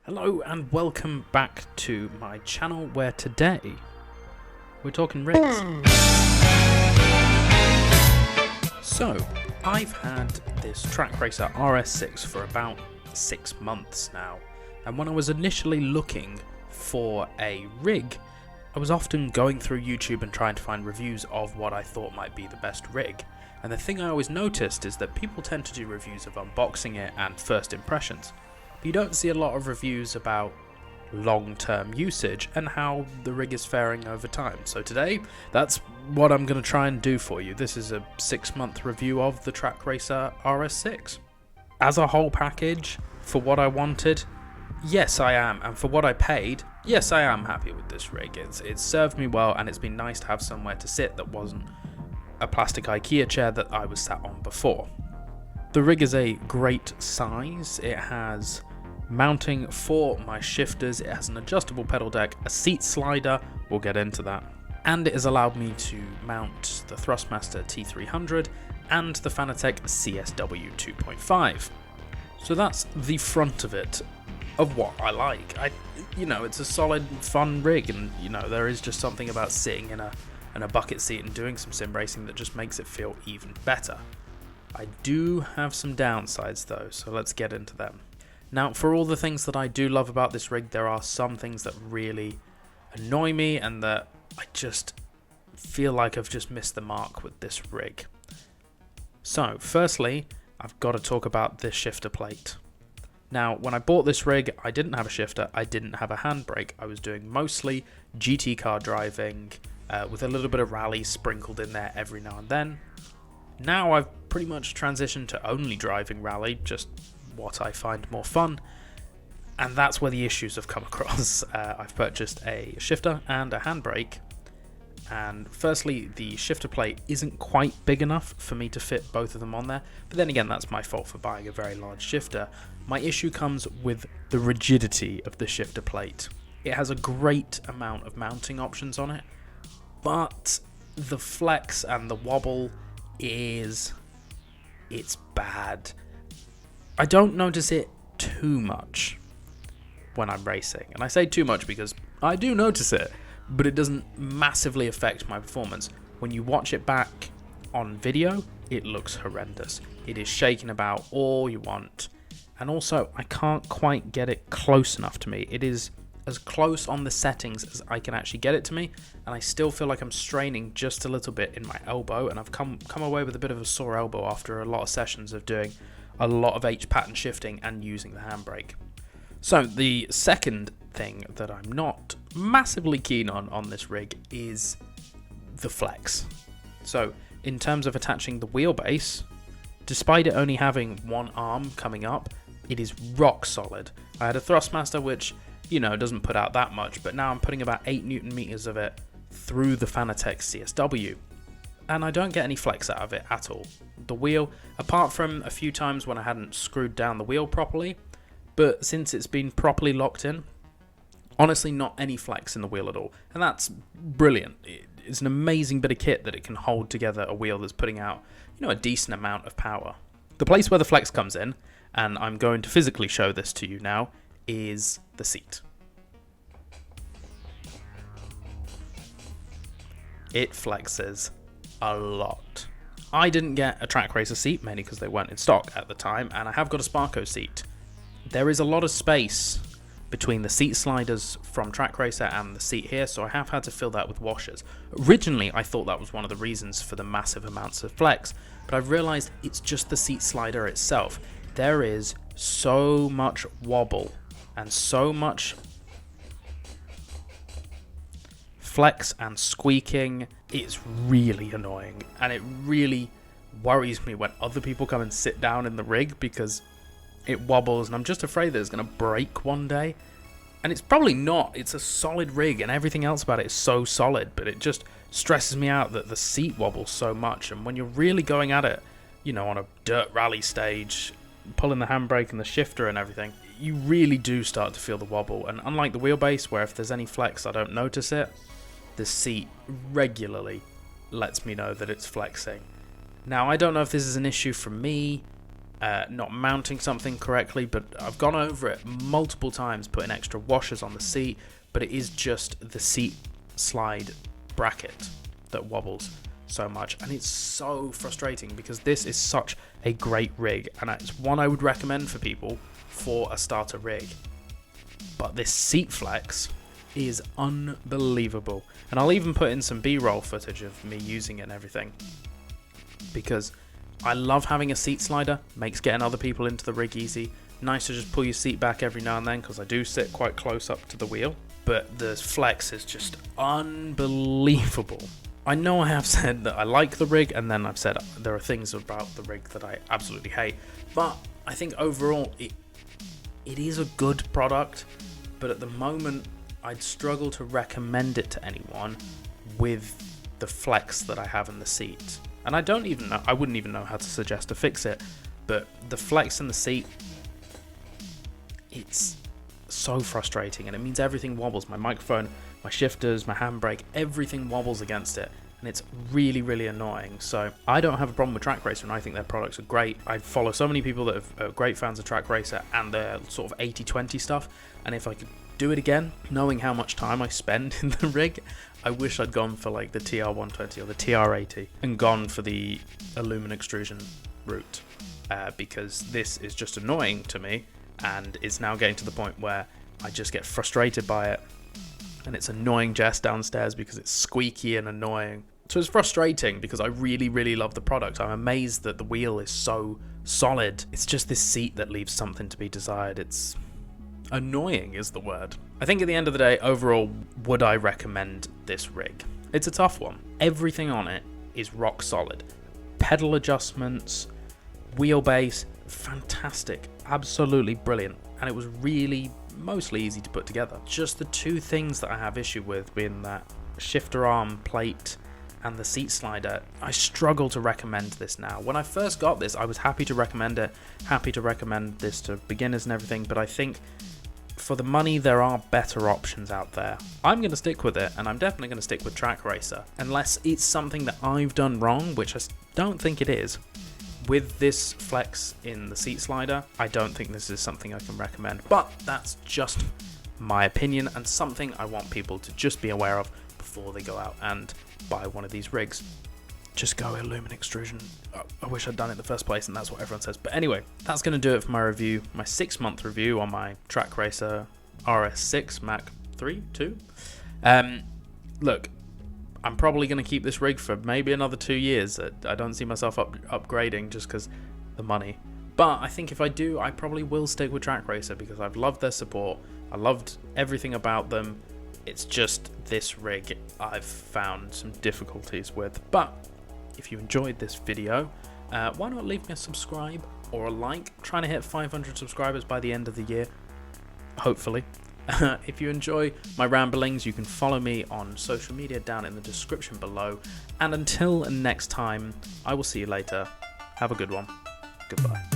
Hello and welcome back to my channel where today we're talking rigs. So, I've had this Trak Racer RS6 for about 6 months now, and when I was initially looking for a rig, I was often going through YouTube and trying to find reviews of what I thought might be the best rig. And the thing I always noticed is that people tend to do reviews of unboxing it and first impressions. You don't see a lot of reviews about long-term usage and how the rig is faring over time. So today, that's what I'm going to try and do for you. This is a 6-month review of the Trak Racer RS6. As a whole package, for what I wanted, yes I am, and for what I paid, yes I am happy with this rig. It's served me well, and it's been nice to have somewhere to sit that wasn't a plastic IKEA chair that I was sat on before. The rig is a great size. It has mounting for my shifters, it has an adjustable pedal deck, a seat slider, we'll get into that, and it has allowed me to mount the Thrustmaster T300 and the Fanatec CSW 2.5. So that's the front of it, of what I like. It's a solid, fun rig, and there is just something about sitting in a bucket seat and doing some sim racing that just makes it feel even better. I do have some downsides though, so let's get into them. Now, for all the things that I do love about this rig, there are some things that really annoy me and that I just feel like I've just missed the mark with this rig. So, firstly, I've got to talk about this shifter plate. Now, when I bought this rig, I didn't have a shifter, I didn't have a handbrake. I was doing mostly GT car driving, with a little bit of rally sprinkled in there every now and then. Now I've pretty much transitioned to only driving rally, just what I find more fun, and that's where the issues have come across. I've purchased a shifter and a handbrake, and firstly, the shifter plate isn't quite big enough for me to fit both of them on there, but then again, that's my fault for buying a very large shifter. My issue comes with the rigidity of the shifter plate. It has a great amount of mounting options on it, but the flex and the wobble it's bad. I don't notice it too much when I'm racing, and I say too much because I do notice it, but it doesn't massively affect my performance. When you watch it back on video, it looks horrendous. It is shaking about all you want, and also I can't quite get it close enough to me. It is as close on the settings as I can actually get it to me, and I still feel like I'm straining just a little bit in my elbow, and I've come away with a bit of a sore elbow after a lot of sessions of doing a lot of H-pattern shifting and using the handbrake. So the second thing that I'm not massively keen on this rig is the flex. So in terms of attaching the wheelbase, despite it only having one arm coming up, it is rock solid. I had a Thrustmaster which, doesn't put out that much, but now I'm putting about 8 Newton meters of it through the Fanatec CSW, and I don't get any flex out of it at all. The wheel, apart from a few times when I hadn't screwed down the wheel properly, but since it's been properly locked in, honestly not any flex in the wheel at all, and that's brilliant. It's an amazing bit of kit that it can hold together a wheel that's putting out, a decent amount of power. The place where the flex comes in, and I'm going to physically show this to you now, is the seat. It flexes a lot. I didn't get a Trak Racer seat, mainly because they weren't in stock at the time, and I have got a Sparco seat. There is a lot of space between the seat sliders from Trak Racer and the seat here, so I have had to fill that with washers. Originally, I thought that was one of the reasons for the massive amounts of flex, but I've realised it's just the seat slider itself. There is so much wobble and so much flex and squeaking. It's really annoying, and it really worries me when other people come and sit down in the rig because it wobbles, and I'm just afraid that it's going to break one day. And it's probably not. It's a solid rig and everything else about it is so solid, but it just stresses me out that the seat wobbles so much. And when you're really going at it, on a dirt rally stage, pulling the handbrake and the shifter and everything, you really do start to feel the wobble. And unlike the wheelbase, where if there's any flex I don't notice it, the seat regularly lets me know that it's flexing. Now, I don't know if this is an issue for me not mounting something correctly, but I've gone over it multiple times, putting extra washers on the seat, but it is just the seat slide bracket that wobbles so much, and it's so frustrating because this is such a great rig, and it's one I would recommend for people for a starter rig. But this seat flex is unbelievable, and I'll even put in some B-roll footage of me using it and everything, because I love having a seat slider. Makes getting other people into the rig easy. Nice to just pull your seat back every now and then, because I do sit quite close up to the wheel, but the flex is just unbelievable. I know I have said that I like the rig, and then I've said there are things about the rig that I absolutely hate, but I think overall it is a good product, but at the moment I'd struggle to recommend it to anyone with the flex that I have in the seat. And I wouldn't even know how to suggest to fix it, but the flex in the seat, it's so frustrating, and it means everything wobbles. My microphone, my shifters, my handbrake, everything wobbles against it, and it's really, really annoying. So I don't have a problem with Trak Racer, and I think their products are great. I follow so many people that are great fans of Trak Racer and their sort of 80/20 stuff, and if I could do it again, knowing how much time I spend in the rig, I wish I'd gone for like the TR120 or the TR80 and gone for the aluminum extrusion route, because this is just annoying to me, and it's now getting to the point where I just get frustrated by it, and it's annoying Jess downstairs because it's squeaky and annoying. So it's frustrating because I really, really love the product. I'm amazed that the wheel is so solid. It's just this seat that leaves something to be desired. It's annoying is the word. I think at the end of the day, overall, would I recommend this rig? It's a tough one. Everything on it is rock solid. Pedal adjustments, wheelbase, fantastic, absolutely brilliant, and it was really mostly easy to put together. Just the two things that I have issue with being that shifter arm plate and the seat slider. I struggle to recommend this now. When I first got this, I was happy to recommend it, happy to recommend this to beginners and everything, but I think for the money there are better options out there. I'm going to stick with it, and I'm definitely going to stick with Trak Racer, unless it's something that I've done wrong, which I don't think it is. With this flex in the seat slider, I don't think this is something I can recommend, but that's just my opinion and something I want people to just be aware of before they go out and buy one of these rigs. Just go aluminum extrusion. I wish I'd done it in the first place, and that's what everyone says. But anyway, that's going to do it for my review, my 6-month review on my Trak Racer RS6 Mach 3, 2. Look, I'm probably going to keep this rig for maybe another 2 years. I don't see myself upgrading just because the money. But I think if I do, I probably will stick with Trak Racer because I've loved their support. I loved everything about them. It's just this rig I've found some difficulties with. But if you enjoyed this video, why not leave me a subscribe or a like? I'm trying to hit 500 subscribers by the end of the year, hopefully. If you enjoy my ramblings, you can follow me on social media down in the description below. And until next time, I will see you later. Have a good one. Goodbye.